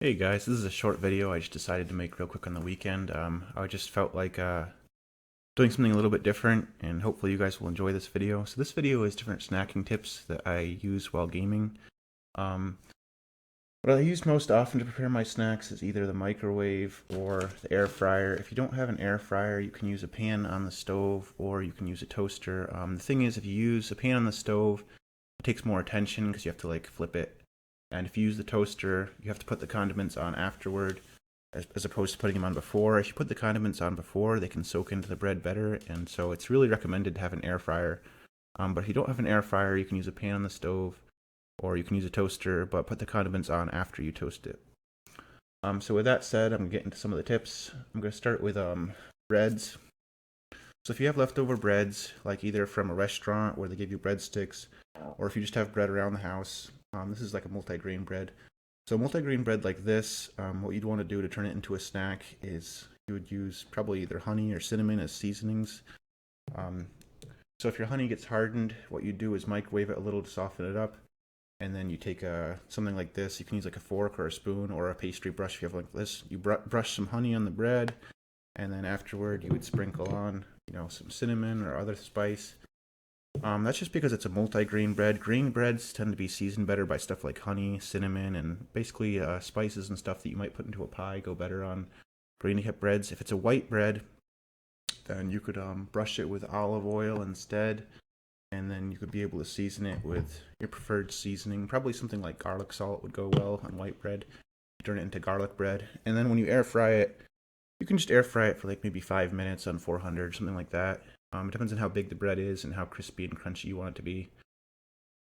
Hey guys, this is a short video I just decided to make real quick on the weekend. I just felt like doing something a little bit different, and hopefully you guys will enjoy this video. So this video is different snacking tips that I use while gaming. Um, what I use most often to prepare my snacks is either the microwave or the air fryer. If you don't have an air fryer, you can use a pan on the stove or you can use a toaster. The thing is, if you use a pan on the stove, it takes more attention because you have to like flip it. And if you use the toaster, you have to put the condiments on afterward as opposed to putting them on before. If you put the condiments on before, they can soak into the bread better. And so it's really recommended to have an air fryer. But if you don't have an air fryer, you can use a pan on the stove or you can use a toaster, but put the condiments on after you toast it. So with that said, I'm going to get into some of the tips. I'm going to start with breads. So if you have leftover breads, like either from a restaurant where they give you breadsticks, or if you just have bread around the house, this is like a multi-grain bread. So multi-grain bread like this, what you'd want to do to turn it into a snack is you would use probably either honey or cinnamon as seasonings. So if your honey gets hardened, what you do is microwave it a little to soften it up, and then you take something like this. You can use like a fork or a spoon or a pastry brush if you have like this. You brush some honey on the bread, and then afterward you would sprinkle on, some cinnamon or other spice. That's just because it's a multi-grain bread. Grain breads tend to be seasoned better by stuff like honey, cinnamon, and basically spices and stuff that you might put into a pie go better on grainy hip breads. If it's a white bread, then you could brush it with olive oil instead, and then you could be able to season it with your preferred seasoning. Probably something like garlic salt would go well on white bread. Turn it into garlic bread, and then when you air fry it, you can just air fry it for like maybe 5 minutes on 400, something like that. It depends on how big the bread is and how crispy and crunchy you want it to be.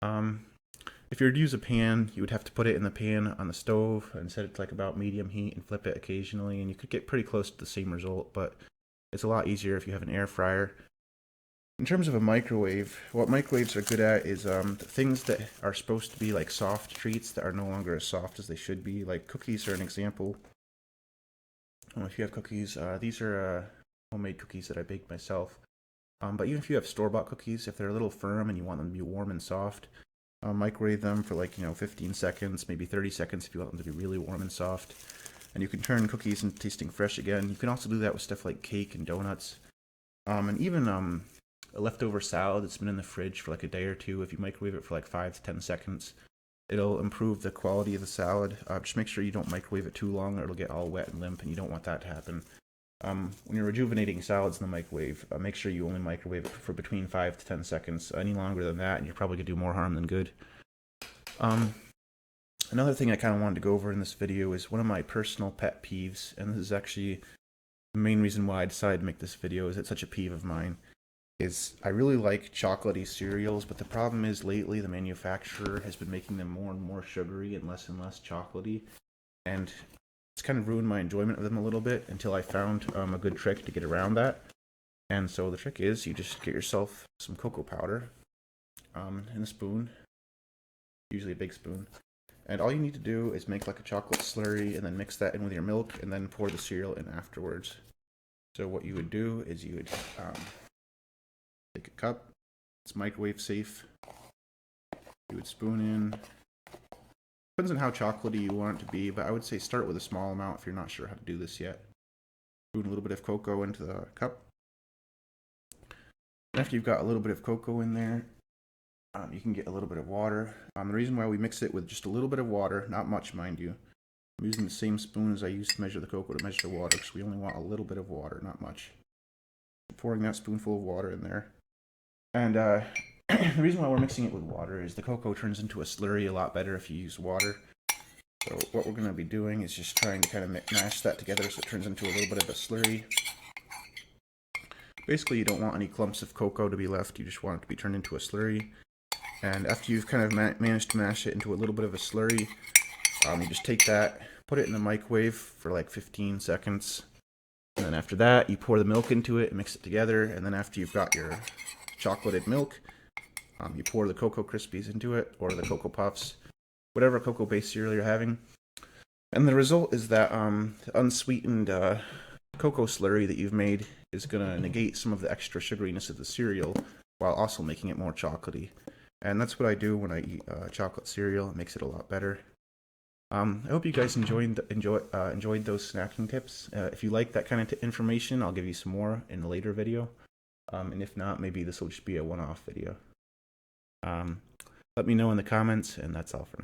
If you were to use a pan, you would have to put it in the pan on the stove and set it to like about medium heat and flip it occasionally, and you could get pretty close to the same result, but it's a lot easier if you have an air fryer. In terms of a microwave, what microwaves are good at is the things that are supposed to be like soft treats that are no longer as soft as they should be. Like cookies are an example. If you have cookies, these are homemade cookies that I baked myself. But even if you have store-bought cookies, if they're a little firm and you want them to be warm and soft, microwave them for like 15 seconds, maybe 30 seconds if you want them to be really warm and soft. And you can turn cookies into tasting fresh again. You can also do that with stuff like cake and donuts. And even a leftover salad that's been in the fridge for like a day or two, if you microwave it for like 5 to 10 seconds, it'll improve the quality of the salad. Just make sure you don't microwave it too long or it'll get all wet and limp, and you don't want that to happen. When you're rejuvenating salads in the microwave, make sure you only microwave it for between 5 to 10 seconds. Any longer than that, and you're probably going to do more harm than good. Another thing I kind of wanted to go over in this video is one of my personal pet peeves, and this is actually the main reason why I decided to make this video, is it's such a peeve of mine, is I really like chocolatey cereals, but the problem is lately the manufacturer has been making them more and more sugary and less chocolatey, and it's kind of ruined my enjoyment of them a little bit until I found a good trick to get around that. And so the trick is you just get yourself some cocoa powder in a spoon, usually a big spoon. And all you need to do is make like a chocolate slurry and then mix that in with your milk and then pour the cereal in afterwards. So what you would do is you would take a cup, it's microwave safe, you would spoon in. Depends on how chocolatey you want it to be, but I would say start with a small amount if you're not sure how to do this yet. Spoon a little bit of cocoa into the cup. And after you've got a little bit of cocoa in there, you can get a little bit of water. The reason why we mix it with just a little bit of water, not much mind you, I'm using the same spoon as I used to measure the cocoa to measure the water, because we only want a little bit of water, not much. Pouring that spoonful of water in there. And the reason why we're mixing it with water is the cocoa turns into a slurry a lot better if you use water. So what we're going to be doing is just trying to kind of mash that together so it turns into a little bit of a slurry. Basically, you don't want any clumps of cocoa to be left, you just want it to be turned into a slurry. And after you've kind of managed to mash it into a little bit of a slurry, you just take that, put it in the microwave for like 15 seconds. And then after that, you pour the milk into it and mix it together. And then after you've got your chocolated milk, you pour the Cocoa Krispies into it, or the Coco Puffs, whatever cocoa-based cereal you're having. And the result is that the unsweetened cocoa slurry that you've made is going to negate some of the extra sugariness of the cereal while also making it more chocolatey. And that's what I do when I eat chocolate cereal. It makes it a lot better. I hope you guys enjoyed those snacking tips. If you like that kind of information, I'll give you some more in a later video. And if not, maybe this will just be a one-off video. Let me know in the comments, and that's all for now.